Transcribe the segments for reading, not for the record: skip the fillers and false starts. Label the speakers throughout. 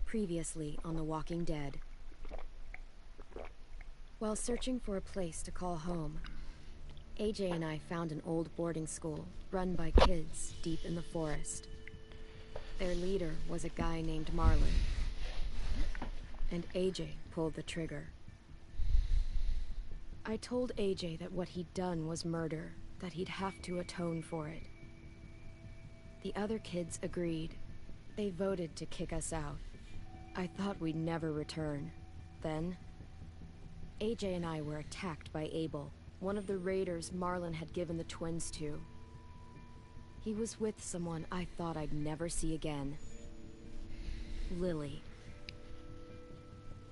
Speaker 1: Previously on The Walking Dead. While searching for a place to call home, AJ and I found an old boarding school run by kids deep in the forest. Their leader was a guy named Marlon, and AJ pulled the trigger. I told AJ that what he'd done was murder, that he'd have to atone for it. The other kids agreed. They voted to kick us out. I thought we'd never return. Then, AJ and I were attacked by Abel, one of the raiders Marlon had given the twins to. He was with someone I thought I'd never see again. Lily.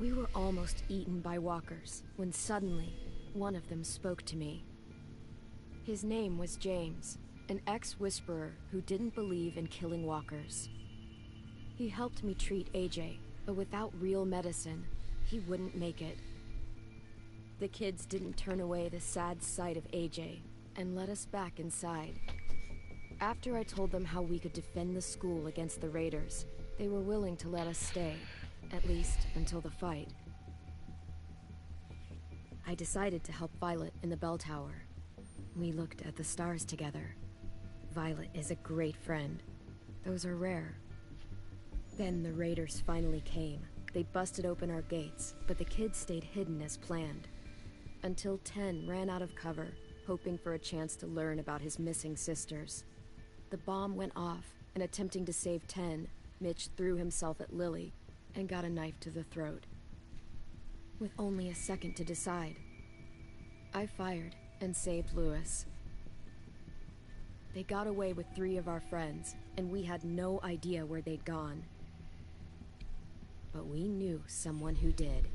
Speaker 1: We were almost eaten by walkers, when suddenly, one of them spoke to me. His name was James, an ex-whisperer who didn't believe in killing walkers. He helped me treat AJ, but without real medicine, he wouldn't make it. The kids didn't turn away the sad sight of AJ, and let us back inside. After I told them how we could defend the school against the raiders, they were willing to let us stay, at least until the fight. I decided to help Violet in the bell tower. We looked at the stars together. Violet is a great friend. Those are rare. Then the raiders finally came. They busted open our gates, but the kids stayed hidden as planned. Until 10 ran out of cover, hoping for a chance to learn about his missing sisters. The bomb went off, and attempting to save 10, Mitch threw himself at Lily and got a knife to the throat. With only a second to decide, I fired and saved Lewis. They got away with 3 of our friends, and we had no idea where they'd gone. But we knew someone who did.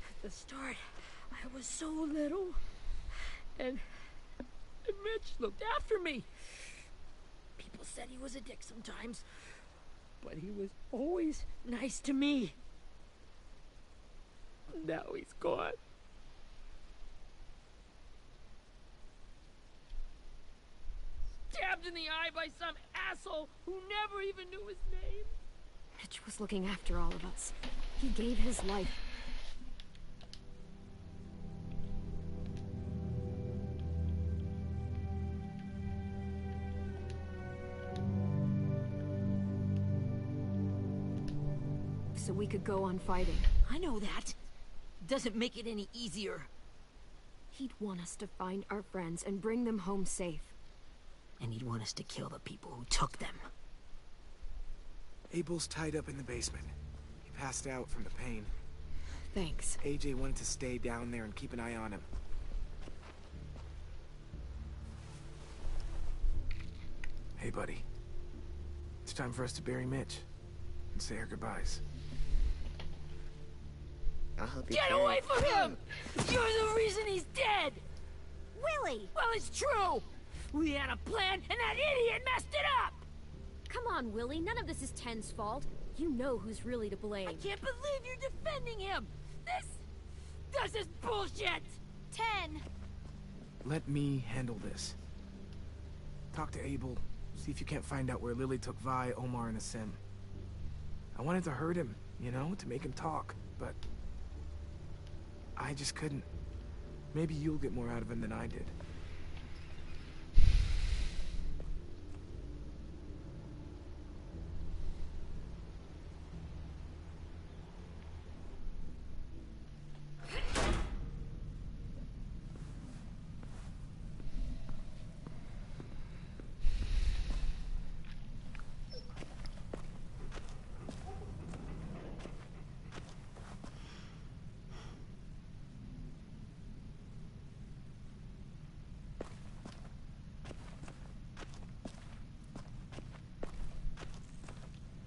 Speaker 2: At the start, I was so little, and Mitch looked after me. People said he was a dick sometimes, but he was always nice to me. Now he's gone. Stabbed in the eye by some asshole who never even knew his name.
Speaker 1: Mitch was looking after all of us. He gave his life. So we could go on fighting.
Speaker 2: I know that. Doesn't make it any easier.
Speaker 1: He'd want us to find our friends and bring them home safe.
Speaker 2: And he'd want us to kill the people who took them.
Speaker 3: Abel's tied up in the basement. He passed out from the pain.
Speaker 1: Thanks.
Speaker 3: AJ wanted to stay down there and keep an eye on him. Hey, buddy. It's time for us to bury Mitch and say our goodbyes.
Speaker 4: I'll help you.
Speaker 2: Get away from him! You're the reason he's dead!
Speaker 4: Willie!
Speaker 2: Well, it's true! We had a plan, and that idiot messed it up!
Speaker 4: Come on, Willie, none of this is Ten's fault. You know who's really to blame.
Speaker 2: I can't believe you're defending him! This is bullshit!
Speaker 4: 10!
Speaker 3: Let me handle this. Talk to Abel, see if you can't find out where Lily took Vi, Omar, and Asim. I wanted to hurt him, you know, to make him talk, but I just couldn't. Maybe you'll get more out of him than I did.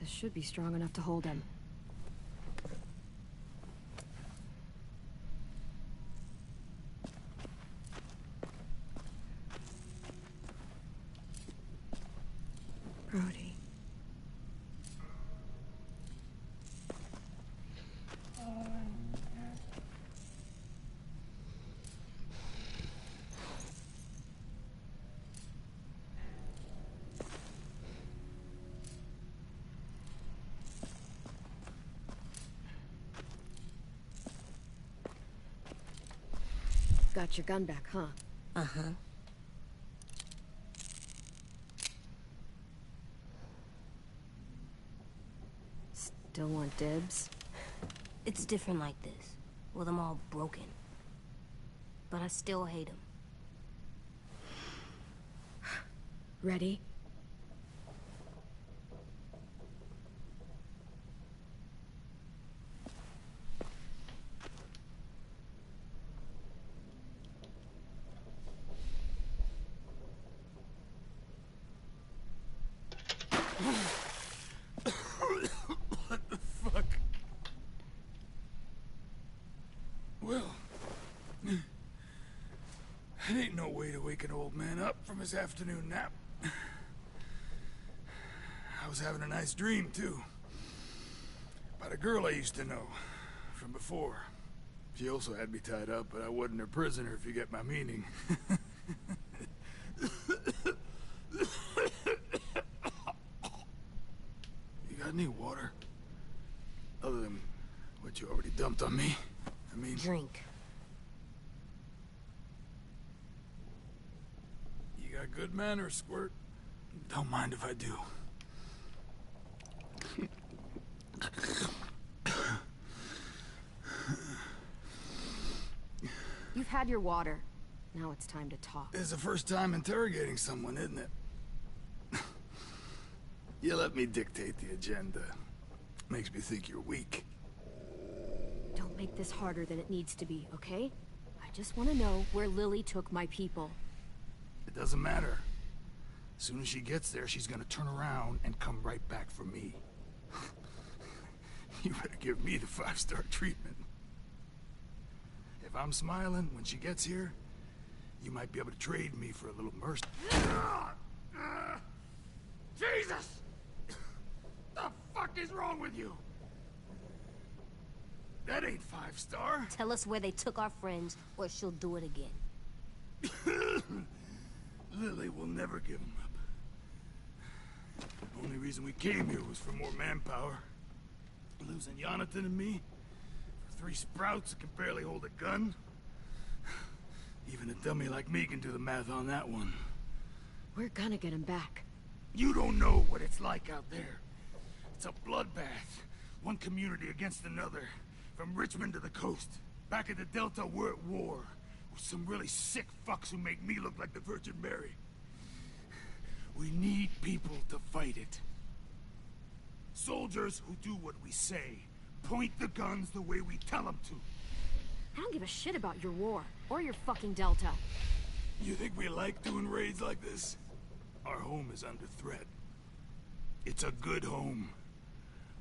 Speaker 1: This should be strong enough to hold him. Brody. Got your gun back, huh?
Speaker 4: Uh-huh.
Speaker 1: Still want dibs?
Speaker 4: It's different like this, with them all broken. But I still hate him.
Speaker 1: Ready?
Speaker 5: What the fuck? Well, it ain't no way to wake an old man up from his afternoon nap. I was having a nice dream, too. About a girl I used to know from before. She also had me tied up, but I wasn't her prisoner, if you get my meaning. Got any water? Other than what you already dumped on me? I mean...
Speaker 4: Drink.
Speaker 5: You got good manners, Squirt. Don't mind if I do.
Speaker 1: You've had your water. Now it's time to talk.
Speaker 5: It's the first time interrogating someone, isn't it? You let me dictate the agenda. Makes me think you're weak.
Speaker 1: Don't make this harder than it needs to be, okay? I just want to know where Lily took my people.
Speaker 5: It doesn't matter. As soon as she gets there, she's gonna turn around and come right back for me. You better give me the 5-star treatment. If I'm smiling when she gets here, you might be able to trade me for a little mercy. Jesus! The fuck is wrong with you? That ain't 5-star.
Speaker 4: Tell us where they took our friends, or she'll do it again.
Speaker 5: Lily will never give them up. The only reason we came here was for more manpower. Losing Jonathan and me for 3 sprouts that can barely hold a gun. Even a dummy like me can do the math on that one.
Speaker 1: We're gonna get him back.
Speaker 5: You don't know what it's like out there. It's a bloodbath. One community against another. From Richmond to the coast. Back at the Delta, we're at war. With some really sick fucks who make me look like the Virgin Mary. We need people to fight it. Soldiers who do what we say. Point the guns the way we tell them to.
Speaker 1: I don't give a shit about your war, or your fucking Delta.
Speaker 5: You think we like doing raids like this? Our home is under threat. It's a good home.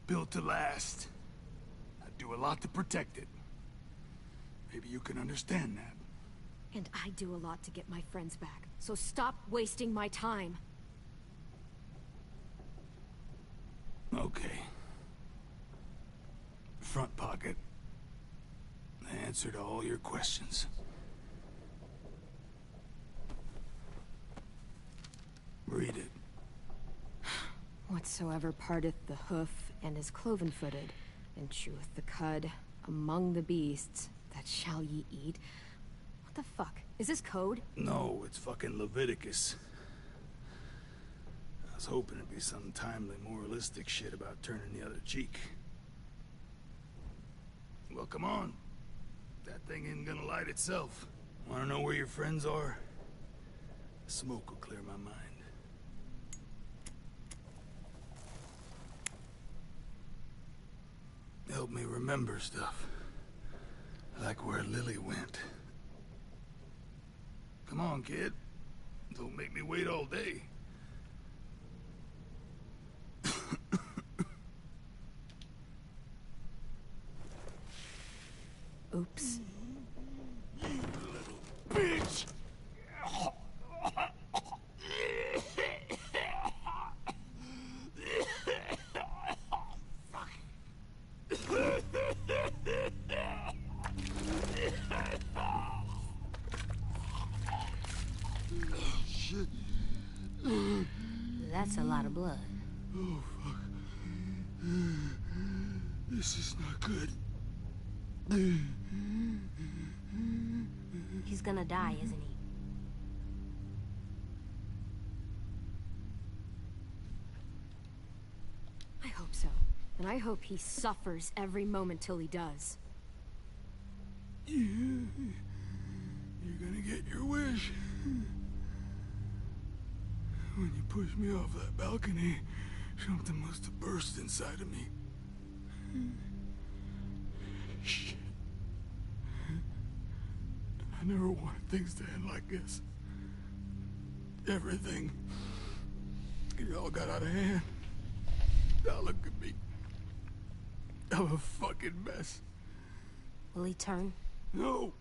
Speaker 5: Built to last. I'd do a lot to protect it. Maybe you can understand that.
Speaker 1: And I do a lot to get my friends back, so stop wasting my time.
Speaker 5: Okay. Front pocket. The answer to all your questions. Read it.
Speaker 1: Whatsoever parteth the hoof and is cloven-footed, and cheweth the cud among the beasts, that shall ye eat. What the fuck? Is this code?
Speaker 5: No, it's fucking Leviticus. I was hoping it'd be some timely, moralistic shit about turning the other cheek. Well, come on. That thing ain't gonna light itself. Wanna know where your friends are? The smoke will clear my mind. Help me remember stuff. Like where Lily went. Come on, kid. Don't make me wait all day.
Speaker 1: Oops.
Speaker 5: You little bitch! Shit.
Speaker 4: That's a lot of blood.
Speaker 5: Oh, fuck. This is not good.
Speaker 4: He's gonna die, isn't he?
Speaker 1: I hope so. And I hope he suffers every moment till he does.
Speaker 5: Yeah. You're gonna get your wish. When you pushed me off that balcony, something must have burst inside of me. Shit. I never wanted things to end like this. Everything. It all got out of hand. Now look at me. I'm a fucking mess.
Speaker 4: Will he turn?
Speaker 5: No.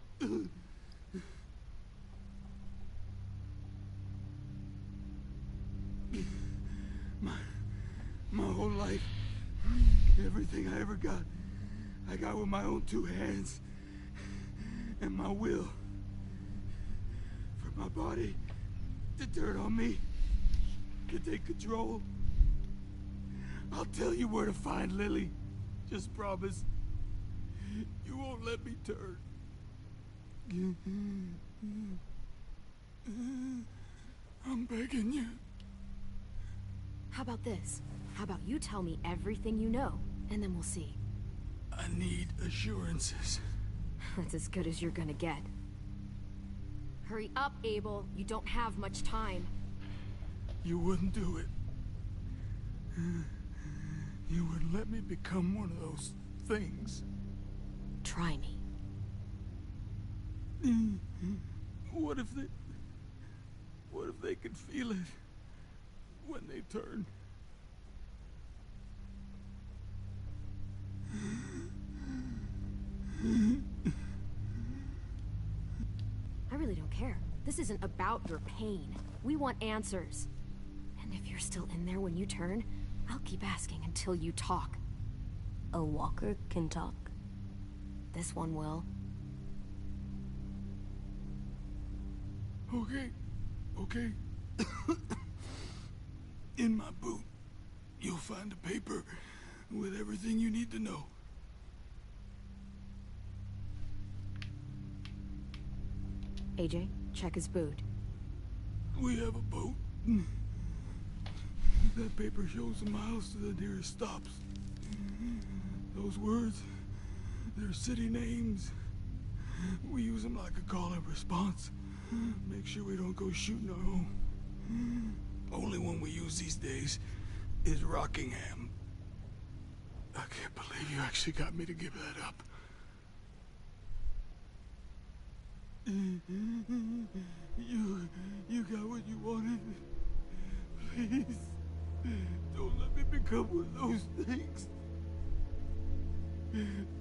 Speaker 5: My whole life, everything I ever got, I got with my own two hands and my will. For my body to turn on me, to take control. I'll tell you where to find Lily. Just promise. You won't let me turn. I'm begging you.
Speaker 1: How about this? How about you tell me everything you know, and then we'll see.
Speaker 5: I need assurances.
Speaker 1: That's as good as you're gonna get. Hurry up, Abel. You don't have much time.
Speaker 5: You wouldn't do it. You wouldn't let me become one of those things.
Speaker 1: Try me.
Speaker 5: What if they could feel it when they turn?
Speaker 1: I really don't care. This isn't about your pain. We want answers. And if you're still in there when you turn, I'll keep asking until you talk.
Speaker 4: A walker can talk?
Speaker 1: This one will.
Speaker 5: Okay. In my boot, you'll find a paper with everything you need to know.
Speaker 1: AJ, check his boot.
Speaker 5: We have a boat. That paper shows the miles to the nearest stops. Those words, they're city names. We use them like a call and response. Make sure we don't go shooting our own. Only one we use these days is Rockingham. I can't believe you actually got me to give that up. You got what you wanted. Please, don't let me become one of those things.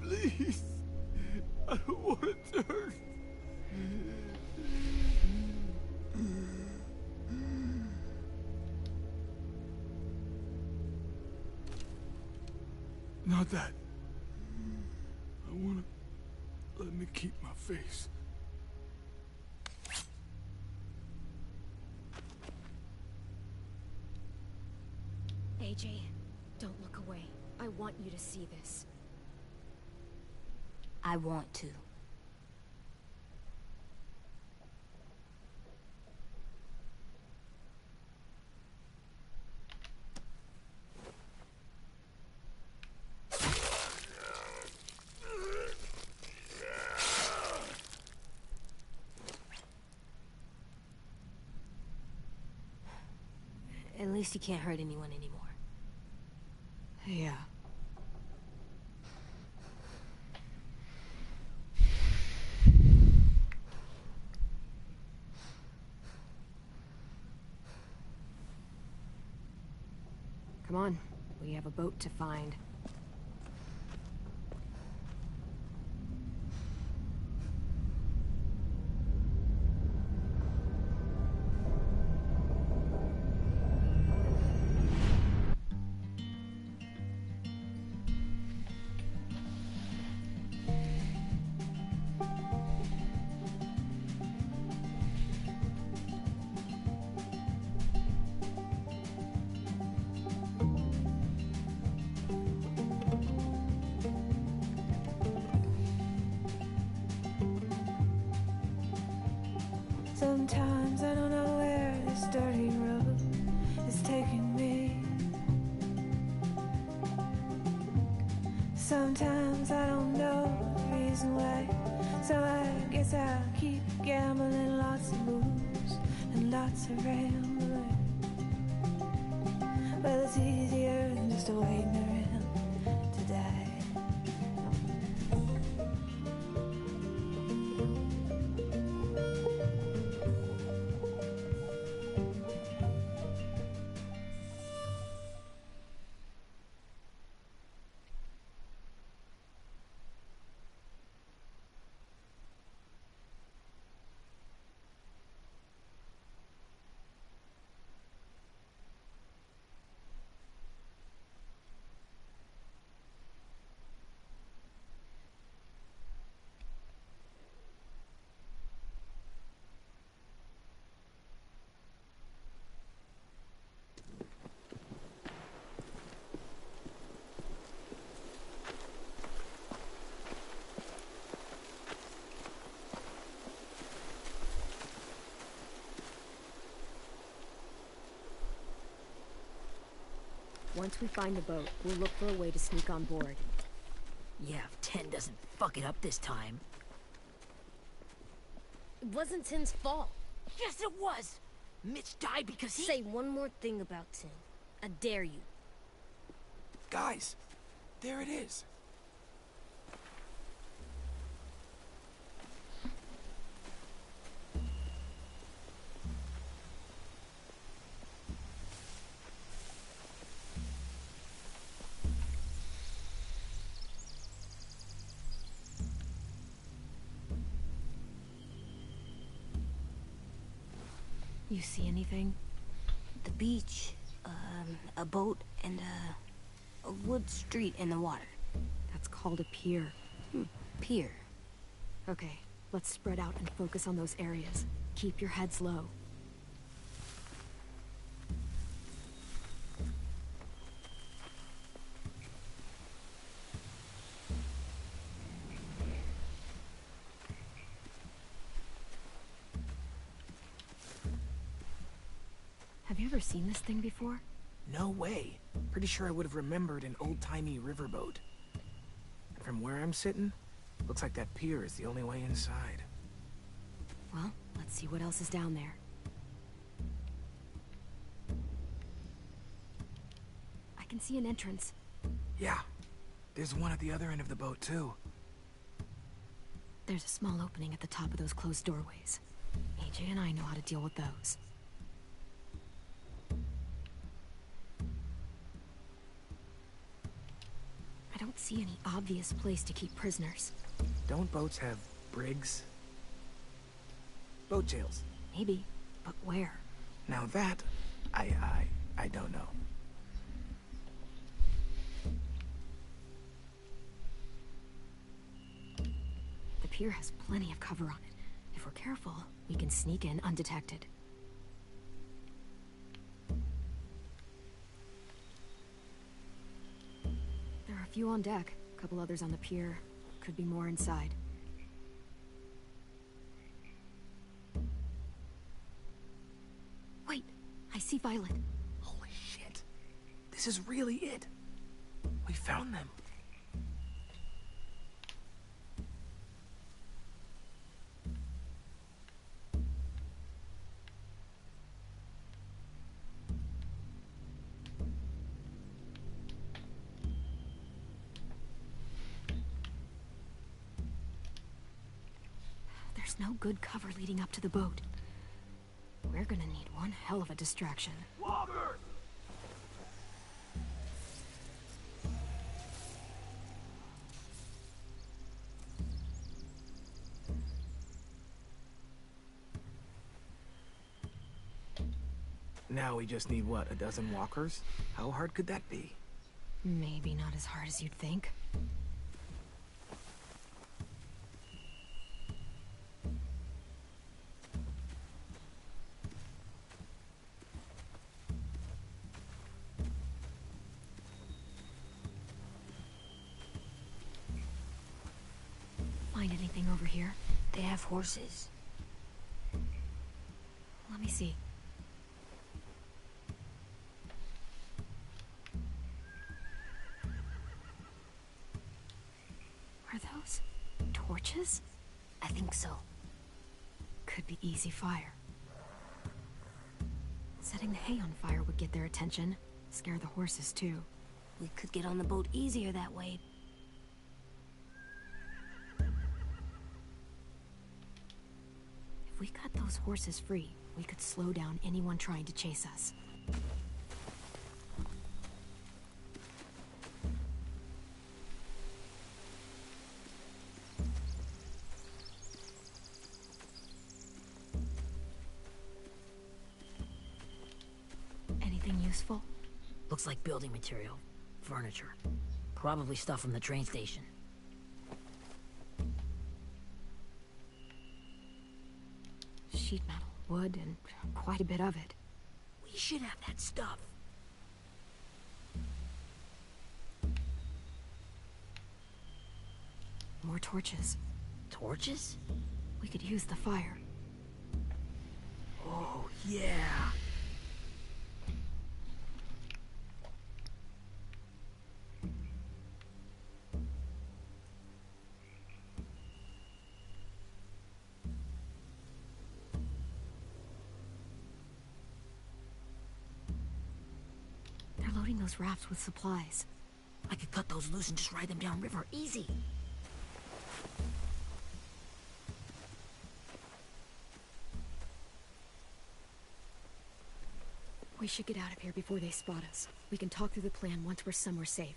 Speaker 5: Please, I don't want to turn. Not that. I wanna... let me keep my face.
Speaker 1: AJ, don't look away. I want you to see this.
Speaker 4: I want to. At least he can't hurt anyone anymore.
Speaker 1: Yeah. Come on, we have a boat to find.
Speaker 6: Sometimes I don't know where this dirty road is taking me. Sometimes I don't know the reason why. So I guess I'll keep gambling, lots of moves and lots of rambling. Well, it's easier than just waiting around to die.
Speaker 1: Once we find the boat, we'll look for a way to sneak on board.
Speaker 2: Yeah, if 10 doesn't fuck it up this time.
Speaker 4: It wasn't Tin's fault.
Speaker 2: Yes, it was! Mitch died because he...
Speaker 4: Say one more thing about Tin. I dare you.
Speaker 3: Guys, there it is.
Speaker 1: You see anything?
Speaker 4: The beach, a boat, and a wood street in the water.
Speaker 1: That's called a pier.
Speaker 4: Pier.
Speaker 1: Okay, let's spread out and focus on those areas. Keep your heads low. Have you ever seen this thing before?
Speaker 3: No way. Pretty sure I would have remembered an old-timey riverboat. And from where I'm sitting, looks like that pier is the only way inside.
Speaker 1: Well, let's see what else is down there. I can see an entrance.
Speaker 3: Yeah. There's one at the other end of the boat, too.
Speaker 1: There's a small opening at the top of those closed doorways. AJ and I know how to deal with those. I don't see any obvious place to keep prisoners.
Speaker 3: Don't boats have brigs? Boat jails.
Speaker 1: Maybe, but where?
Speaker 3: Now that, I don't know.
Speaker 1: The pier has plenty of cover on it. If we're careful, we can sneak in undetected. There are a few on deck, a couple others on the pier. Could be more inside. Wait, I see Violet.
Speaker 3: Holy shit. This is really it. We found them.
Speaker 1: There's no good cover leading up to the boat. We're gonna need one hell of a distraction.
Speaker 5: Walker!
Speaker 3: Now we just need, what, a dozen walkers? How hard could that be?
Speaker 1: Maybe not as hard as you'd think. Find anything over here?
Speaker 4: They have horses.
Speaker 1: Let me see. Are those torches?
Speaker 4: I think so.
Speaker 1: Could be easy fire. Setting the hay on fire would get their attention. Scare the horses, too.
Speaker 4: We could get on the boat easier that way.
Speaker 1: If we cut those horses free, we could slow down anyone trying to chase us. Anything useful?
Speaker 2: Looks like building material. Furniture. Probably stuff from the train station.
Speaker 1: Sheet metal, wood, and quite a bit of it.
Speaker 2: We should have that stuff.
Speaker 1: More torches.
Speaker 2: Torches?
Speaker 1: We could use the fire.
Speaker 2: Oh, yeah.
Speaker 1: They're loading those rafts with supplies.
Speaker 2: I could cut those loose and just ride them downriver. Easy.
Speaker 1: We should get out of here before they spot us. We can talk through the plan once we're somewhere safe.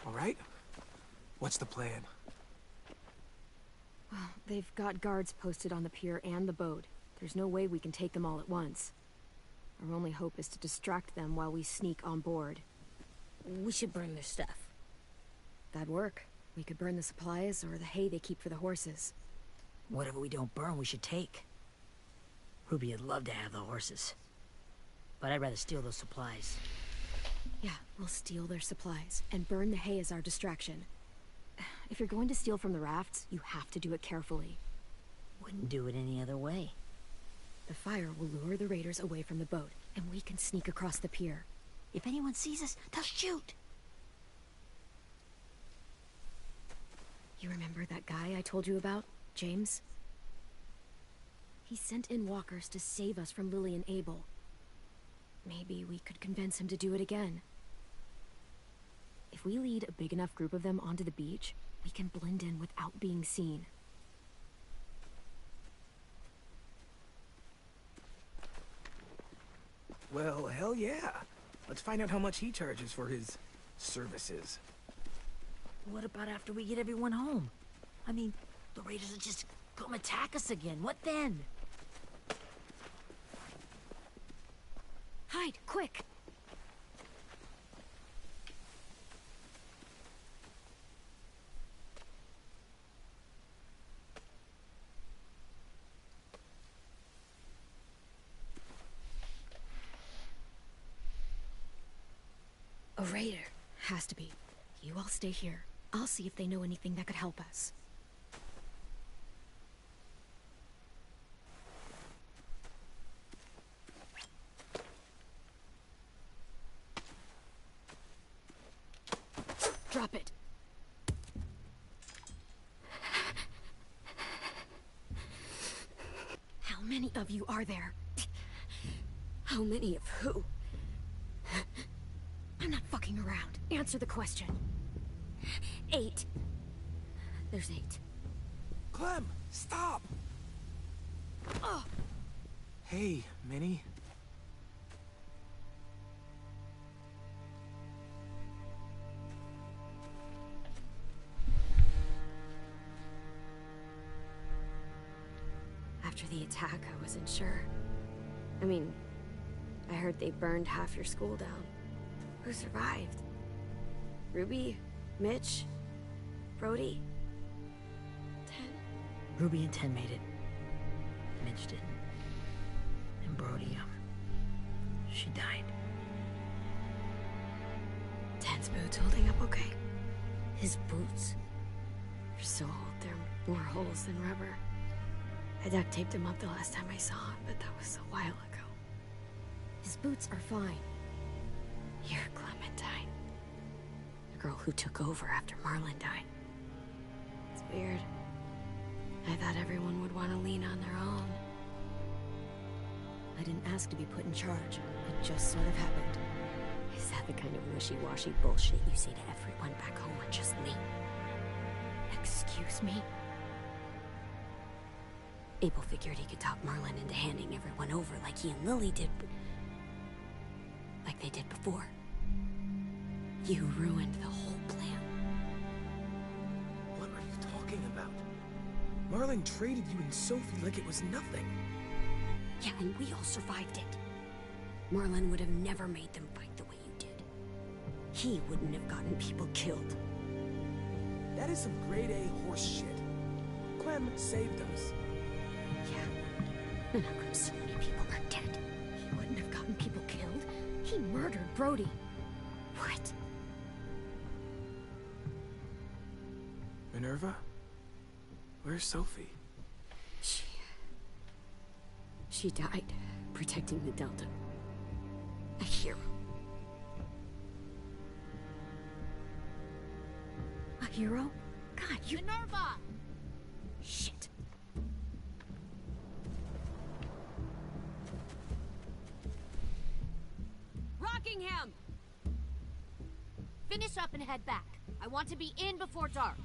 Speaker 3: All right? What's the plan?
Speaker 1: Well, they've got guards posted on the pier and the boat. There's no way we can take them all at once. Our only hope is to distract them while we sneak on board.
Speaker 2: We should burn their stuff.
Speaker 1: That'd work. We could burn the supplies or the hay they keep for the horses.
Speaker 2: Whatever we don't burn, we should take. Ruby would love to have the horses. But I'd rather steal those supplies.
Speaker 1: Yeah, we'll steal their supplies and burn the hay as our distraction. If you're going to steal from the rafts, you have to do it carefully.
Speaker 2: Wouldn't do it any other way.
Speaker 1: The fire will lure the raiders away from the boat, and we can sneak across the pier.
Speaker 2: If anyone sees us, they'll shoot.
Speaker 1: You remember that guy I told you about, James? He sent in walkers to save us from Lily and Abel. Maybe we could convince him to do it again. If we lead a big enough group of them onto the beach, we can blend in without being seen.
Speaker 3: Well, hell yeah. Let's find out how much he charges for his services.
Speaker 2: What about after we get everyone home? I mean, the raiders will just come attack us again. What then?
Speaker 1: Hide, quick! A raider. Has to be. You all stay here. I'll see if they know anything that could help us. Drop it. How many of you are there? How many of who? I'm not fucking around. Answer the question. 8. There's 8.
Speaker 3: Clem, stop!
Speaker 1: Oh.
Speaker 3: Hey, Minnie.
Speaker 1: After the attack, I wasn't sure. I mean, I heard they burned half your school down. Who survived? Ruby? Mitch? Brody? 10?
Speaker 2: Ruby and 10 made it. Mitch didn't. And Brody, she died.
Speaker 1: 10's boots holding up okay?
Speaker 2: His boots?
Speaker 1: They're so old, they're more holes than rubber. I duct taped him up the last time I saw him, but that was a while ago. His boots are fine. You're Clementine. The girl who took over after Marlon died. It's weird. I thought everyone would want to lean on their own. I didn't ask to be put in charge. It just sort of happened. Is that the kind of wishy-washy bullshit you say to everyone back home or just me? Excuse me? Abel figured he could talk Marlon into handing everyone over like he and Lily did, like they did before. You ruined the whole plan.
Speaker 3: What are you talking about? Marlon traded you and Sophie like it was nothing.
Speaker 1: Yeah, and we all survived it. Marlon would have never made them fight the way you did. He wouldn't have gotten people killed.
Speaker 3: That is some grade A horse shit. Clem saved us.
Speaker 1: Yeah, and how come so many people are dead? He wouldn't have gotten people killed. He murdered Brody. What?
Speaker 3: Minerva? Where's Sophie?
Speaker 1: She died protecting the Delta. A hero. A hero? God, you...
Speaker 2: Minerva!
Speaker 1: Shit.
Speaker 7: Rockingham! Finish up and head back. I want to be in before dark.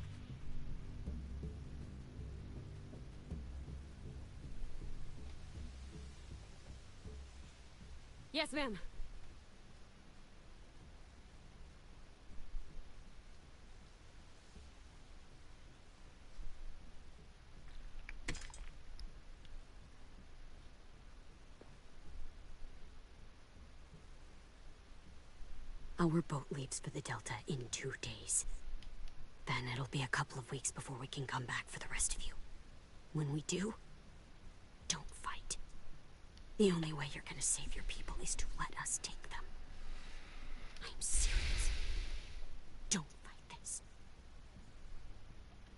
Speaker 1: Yes, ma'am. Our boat leaves for the Delta in 2 days. Then it'll be a couple of weeks before we can come back for the rest of you. When we do, don't fight. The only way you're gonna save your people is to let us take them. I'm serious. Don't fight this.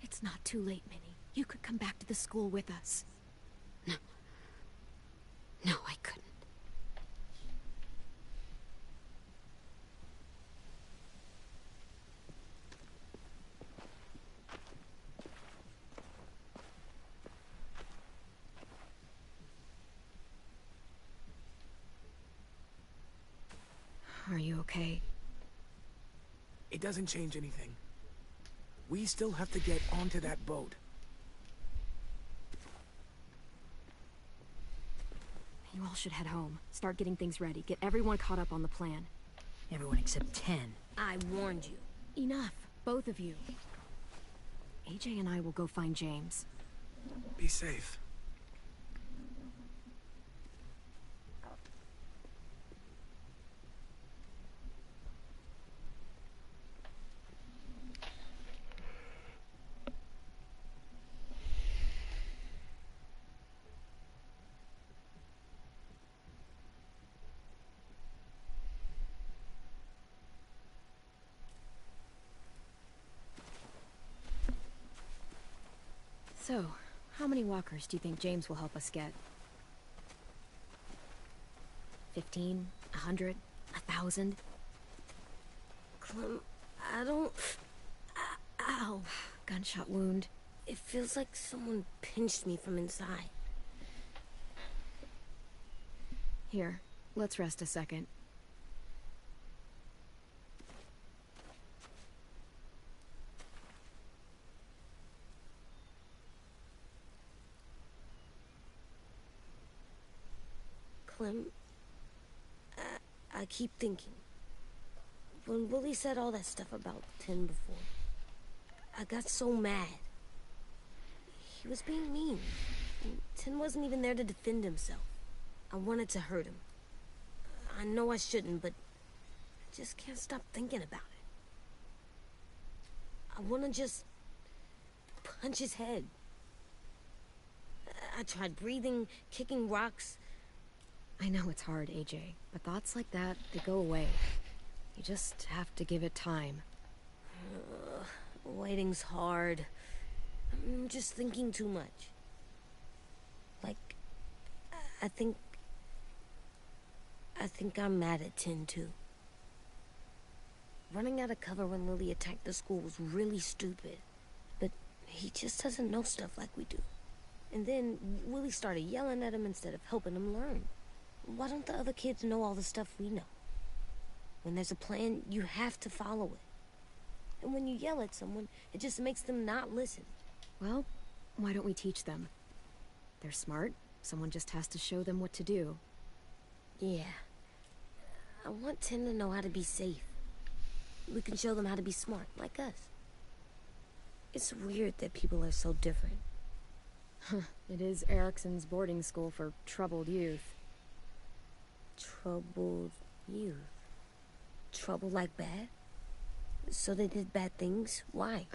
Speaker 1: It's not too late, Minnie. You could come back to the school with us. No. No, I couldn't. Are you okay?
Speaker 3: It doesn't change anything. We still have to get onto that boat.
Speaker 1: You all should head home. Start getting things ready. Get everyone caught up on the plan.
Speaker 2: Everyone except 10.
Speaker 4: I warned you.
Speaker 1: Enough, both of you. AJ and I will go find James.
Speaker 3: Be safe.
Speaker 1: So, how many walkers do you think James will help us get? 15? 100? 1,000?
Speaker 4: Clem, I don't... Ow.
Speaker 1: Gunshot wound.
Speaker 4: It feels like someone pinched me from inside.
Speaker 1: Here, let's rest a second.
Speaker 4: Clem, I keep thinking. When Willie said all that stuff about 10 before, I got so mad. He was being mean. 10 wasn't even there to defend himself. I wanted to hurt him. I know I shouldn't, but I just can't stop thinking about it. I want to just punch his head. I tried breathing, kicking rocks.
Speaker 1: I know it's hard, AJ, but thoughts like that, they go away. You just have to give it time.
Speaker 4: Waiting's hard. I'm just thinking too much. Like, I think I'm mad at 10 too. Running out of cover when Lily attacked the school was really stupid. But he just doesn't know stuff like we do. And then Willie started yelling at him instead of helping him learn. Why don't the other kids know all the stuff we know? When there's a plan, you have to follow it. And when you yell at someone, it just makes them not listen.
Speaker 1: Well, why don't we teach them? They're smart. Someone just has to show them what to do.
Speaker 4: Yeah. I want 10 to know how to be safe. We can show them how to be smart, like us. It's weird that people are so different.
Speaker 1: It is Erickson's boarding school for troubled youth.
Speaker 4: Troubled youth? Trouble like bad? So they did bad things? Why?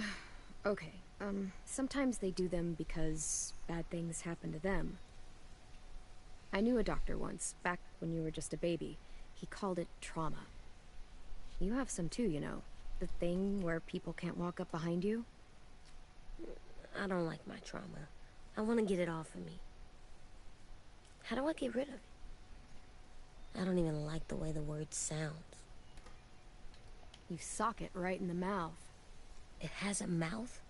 Speaker 1: Okay, sometimes they do them because bad things happen to them. I knew a doctor once, back when you were just a baby. He called it trauma. You have some too, you know. The thing where people can't walk up behind you.
Speaker 4: I don't like my trauma. I want to get it off of me. How do I get rid of it? I don't even like the way the word sounds.
Speaker 1: You sock it right in the mouth.
Speaker 4: It has a mouth?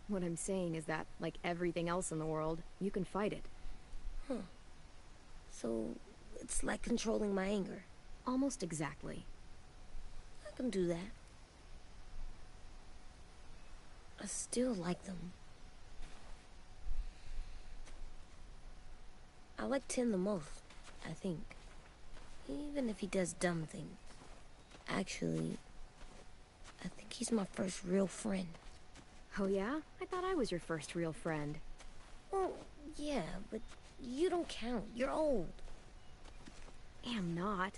Speaker 1: What I'm saying is that, like everything else in the world, you can fight it.
Speaker 4: Huh. So, it's like controlling my anger.
Speaker 1: Almost exactly.
Speaker 4: I can do that. I still like them. I like 10 the most, I think. Even if he does dumb things. Actually, I think he's my first real friend.
Speaker 1: Oh yeah? I thought I was your first real friend.
Speaker 4: Well, yeah, but you don't count. You're old.
Speaker 1: I'm not.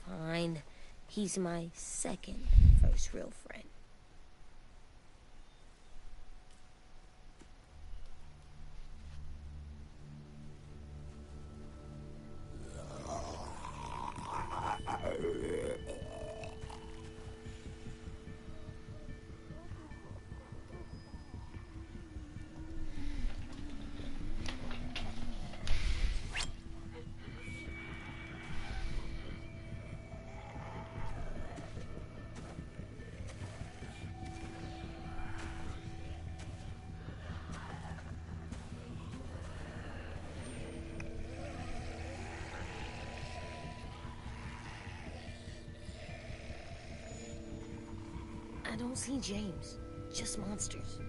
Speaker 4: Fine. He's my second first real friend. I don't see James. Just monsters.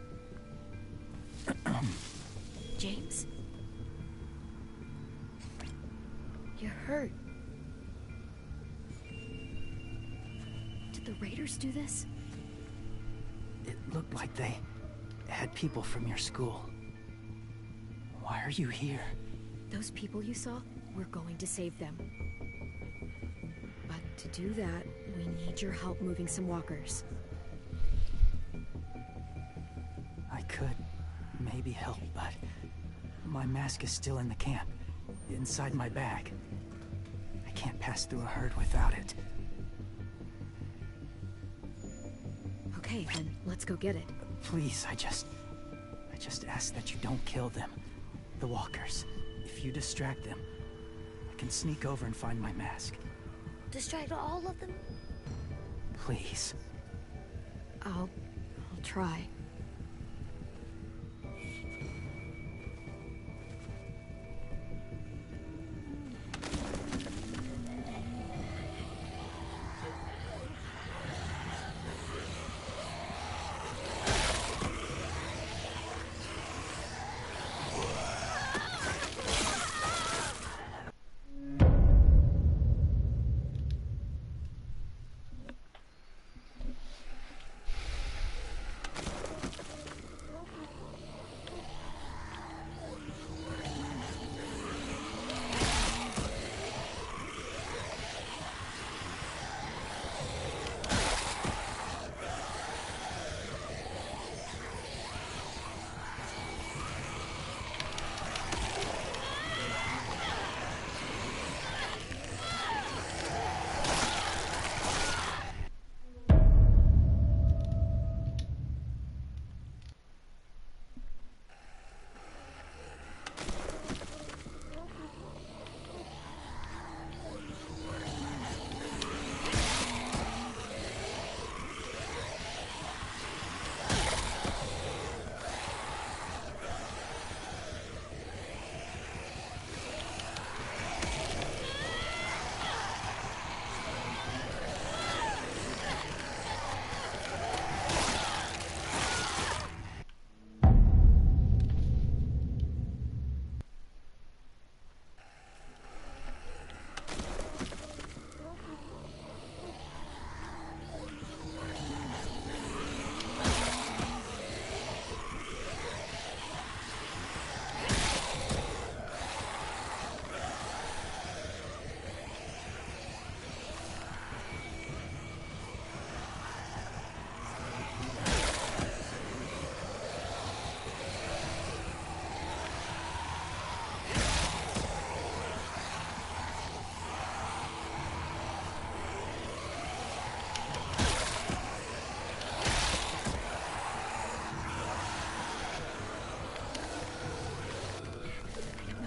Speaker 1: James?
Speaker 4: You're hurt.
Speaker 1: Did the raiders do this?
Speaker 8: It looked like they had people from your school. Why are you here?
Speaker 1: Those people you saw, we're going to save them. But to do that, we need your help moving some walkers.
Speaker 8: I could maybe help, but my mask is still in the camp, inside my bag. I can't pass through a herd without it.
Speaker 1: Okay, then let's go get it.
Speaker 8: Please, I just ask that you don't kill them. The walkers. If you distract them, I can sneak over and find my mask.
Speaker 4: Distract all of them?
Speaker 8: Please.
Speaker 1: I'll try.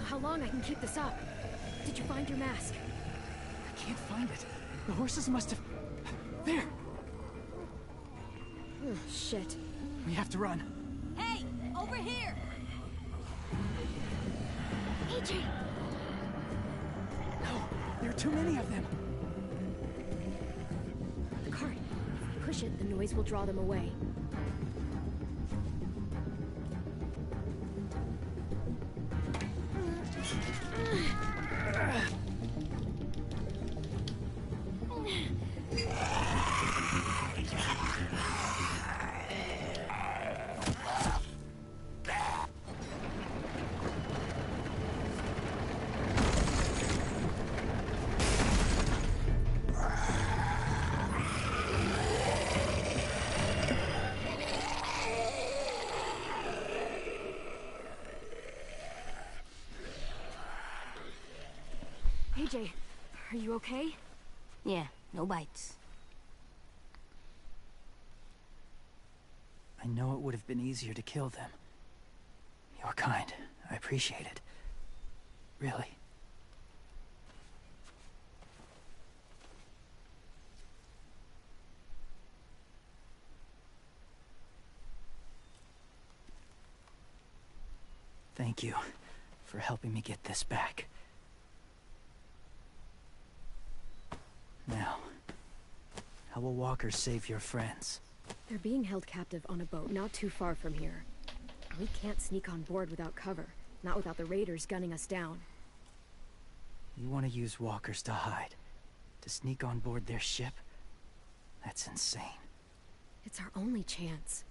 Speaker 1: How long I can keep this up? Did you find your mask?
Speaker 8: I can't find it. The horses must have... There!
Speaker 1: Oh, shit.
Speaker 8: We have to run.
Speaker 7: Hey, over here!
Speaker 1: AJ!
Speaker 8: No, there are too many of them.
Speaker 1: The cart. If we push it, the noise will draw them away. AJ, are you okay?
Speaker 4: Yeah, no bites.
Speaker 8: I know it would have been easier to kill them. You're kind. I appreciate it. Really. Thank you for helping me get this back. Now, how will walkers save your friends?
Speaker 1: They're being held captive on a boat not too far from here. We can't sneak on board without cover, not without the raiders gunning us down.
Speaker 8: You want to use walkers to hide? To sneak on board their ship? That's insane.
Speaker 1: It's our only chance.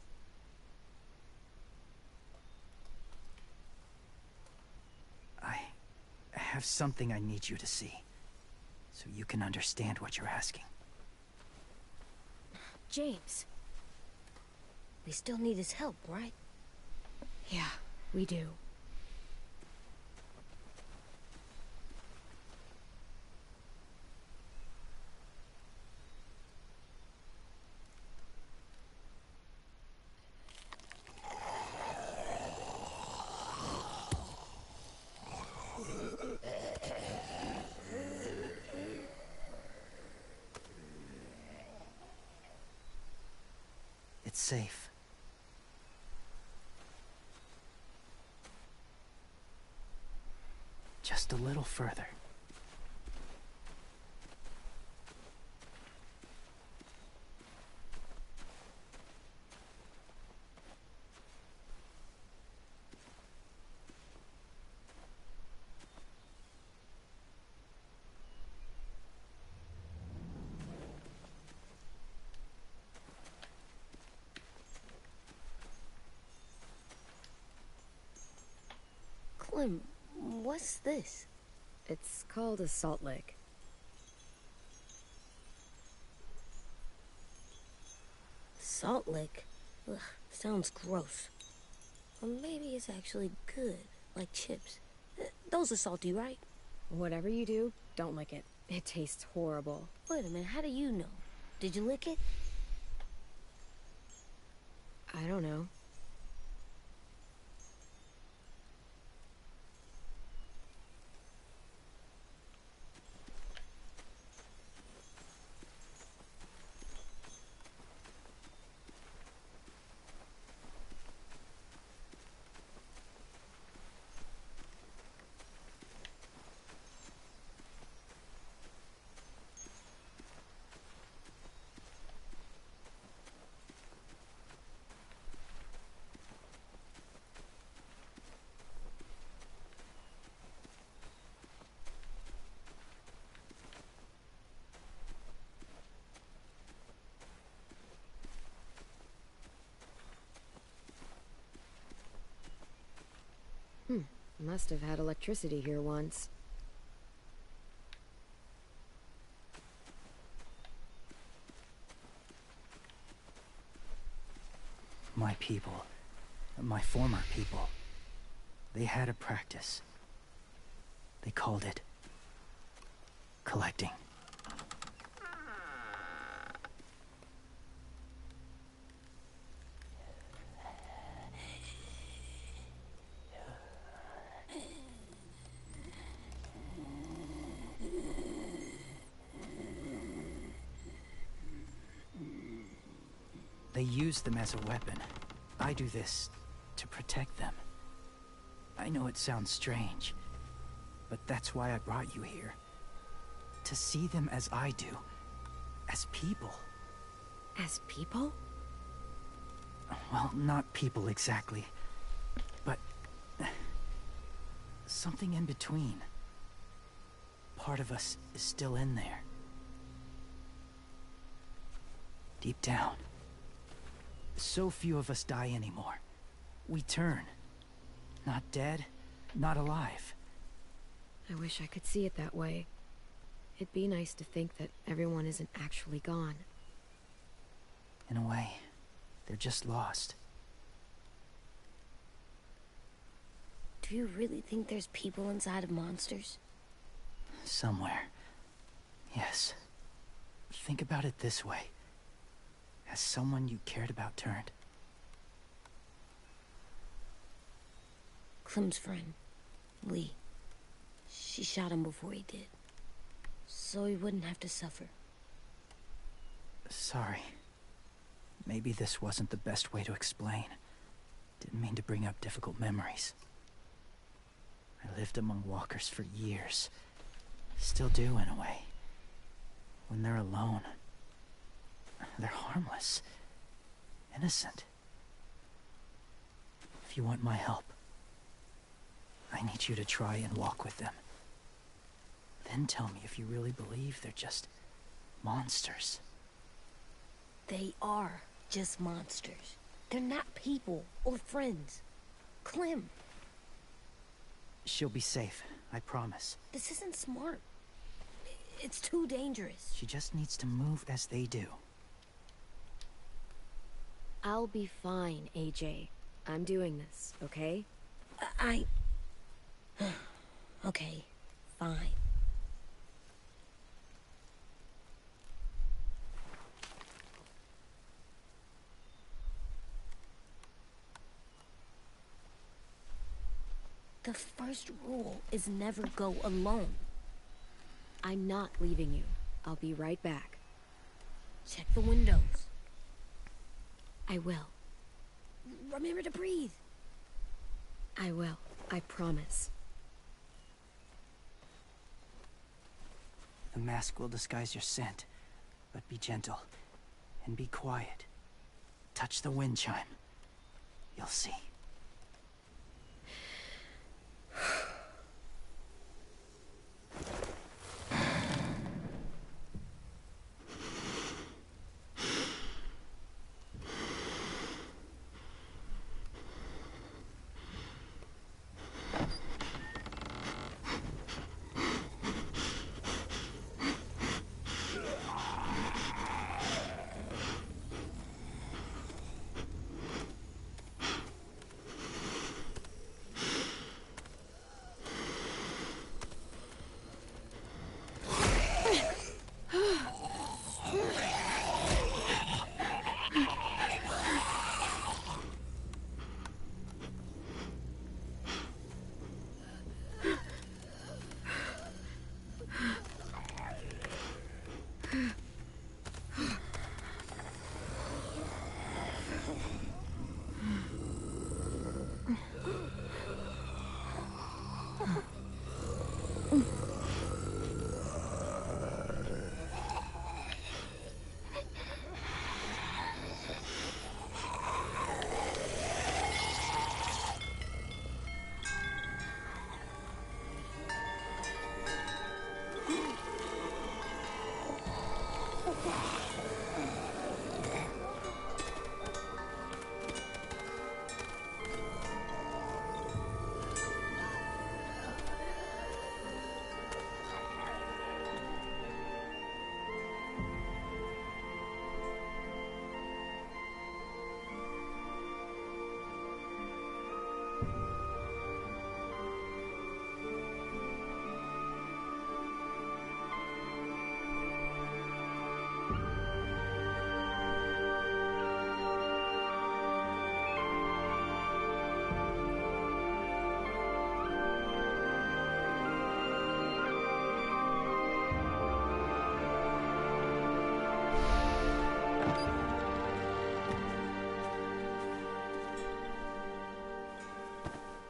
Speaker 8: I have something I need you to see, so you can understand what you're asking.
Speaker 1: James.
Speaker 4: We still need his help, right?
Speaker 1: Yeah, we do.
Speaker 8: It's safe. Just a little further.
Speaker 4: Clem, what's this?
Speaker 1: It's called a salt lick.
Speaker 4: Salt lick? Ugh, sounds gross. Or maybe it's actually good, like chips. Those are salty, right?
Speaker 1: Whatever you do, don't lick it. It tastes horrible.
Speaker 4: Wait a minute, how do you know? Did you lick it?
Speaker 1: I don't know. Must have had electricity here once.
Speaker 8: My people, my former people, they had a practice. They called it collecting. They use them as a weapon. I do this to protect them. I know it sounds strange, but that's why I brought you here. To see them as I do. As people.
Speaker 1: As people?
Speaker 8: Well, not people exactly, but something in between. Part of us is still in there. Deep down. So few of us die anymore. We turn. Not dead, not alive.
Speaker 1: I wish I could see it that way. It'd be nice to think that everyone isn't actually gone.
Speaker 8: In a way, they're just lost.
Speaker 4: Do you really think there's people inside of monsters?
Speaker 8: Somewhere. Yes. Think about it this way. Has someone you cared about turned?
Speaker 4: Clem's friend, Lee. She shot him before he did. So he wouldn't have to suffer.
Speaker 8: Sorry. Maybe this wasn't the best way to explain. Didn't mean to bring up difficult memories. I lived among walkers for years. Still do, in a way. When they're alone, they're harmless. Innocent. If you want my help, I need you to try and walk with them. Then tell me if you really believe they're just monsters.
Speaker 4: They are just monsters. They're not people or friends. Clem,
Speaker 8: She'll be safe, I promise.
Speaker 4: this isn't smart. It's too dangerous.
Speaker 8: She just needs to move as they do.
Speaker 1: I'll be fine, AJ. I'm doing this, okay?
Speaker 4: Okay, fine. The first rule is never go alone.
Speaker 1: I'm not leaving you. I'll be right back.
Speaker 4: Check the windows.
Speaker 1: I will.
Speaker 4: Remember to breathe.
Speaker 1: I will. I promise.
Speaker 8: The mask will disguise your scent, but be gentle and be quiet. Touch the wind chime. You'll see.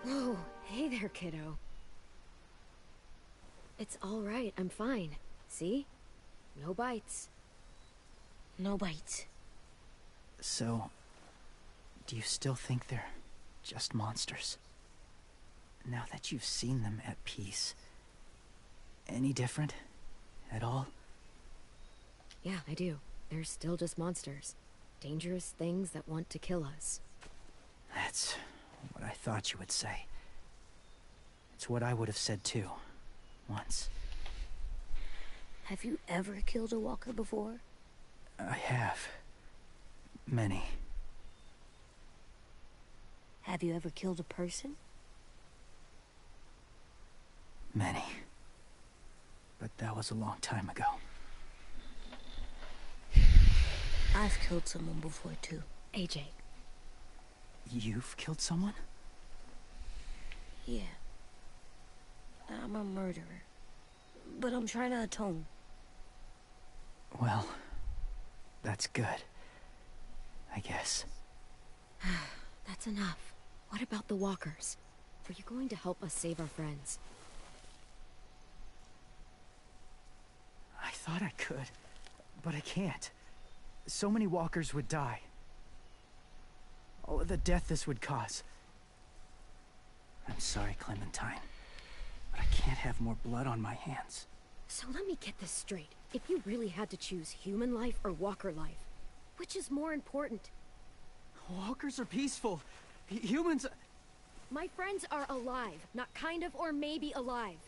Speaker 1: Whoa, hey there, kiddo. It's all right, I'm fine. See? No bites.
Speaker 4: No bites.
Speaker 8: So, do you still think they're just monsters? Now that you've seen them at peace, any different at all?
Speaker 1: Yeah, I do. They're still just monsters. Dangerous things that want to kill us.
Speaker 8: That's what I thought you would say. It's what I would have said too, once.
Speaker 4: Have you ever killed a walker before?
Speaker 8: I have. Many.
Speaker 4: Have you ever killed a person?
Speaker 8: Many. But that was a long time ago.
Speaker 4: I've killed someone before too.
Speaker 1: AJ.
Speaker 8: You've killed someone?
Speaker 4: Yeah. I'm a murderer. But I'm trying to atone.
Speaker 8: Well, that's good. I guess.
Speaker 1: That's enough. What about the walkers? Are you going to help us save our friends?
Speaker 8: I thought I could, but I can't. So many walkers would die. All of the death this would cause. I'm sorry, Clementine, but I can't have more blood on my hands.
Speaker 1: So let me get this straight. If you really had to choose human life or walker life, which is more important?
Speaker 8: Walkers are peaceful. Humans...
Speaker 1: My friends are alive, not kind of or maybe alive.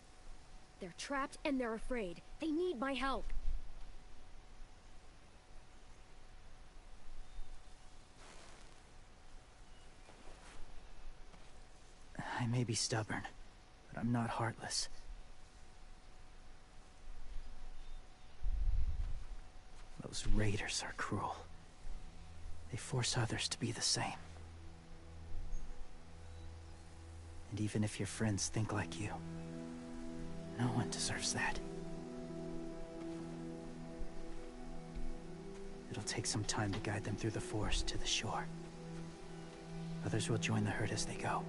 Speaker 1: They're trapped and they're afraid. They need my help.
Speaker 8: I may be stubborn, but I'm not heartless. Those raiders are cruel. They force others to be the same. And even if your friends think like you, no one deserves that. It'll take some time to guide them through the forest to the shore. Others will join the herd as they go.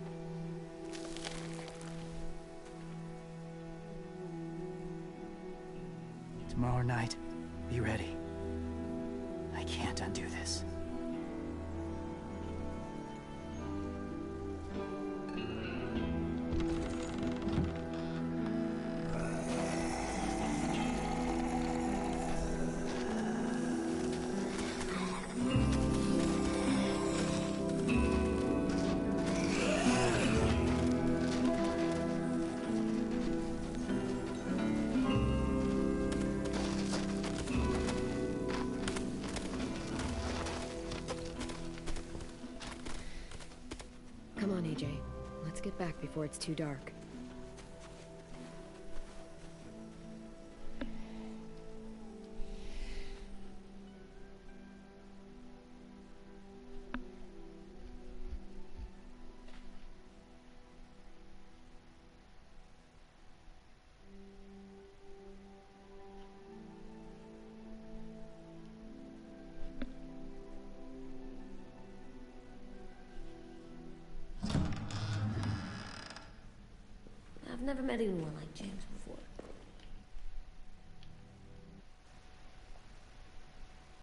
Speaker 8: Tomorrow night, be ready. I can't undo this.
Speaker 1: Come on, AJ. Let's get back before it's too dark.
Speaker 4: I've never met anyone like James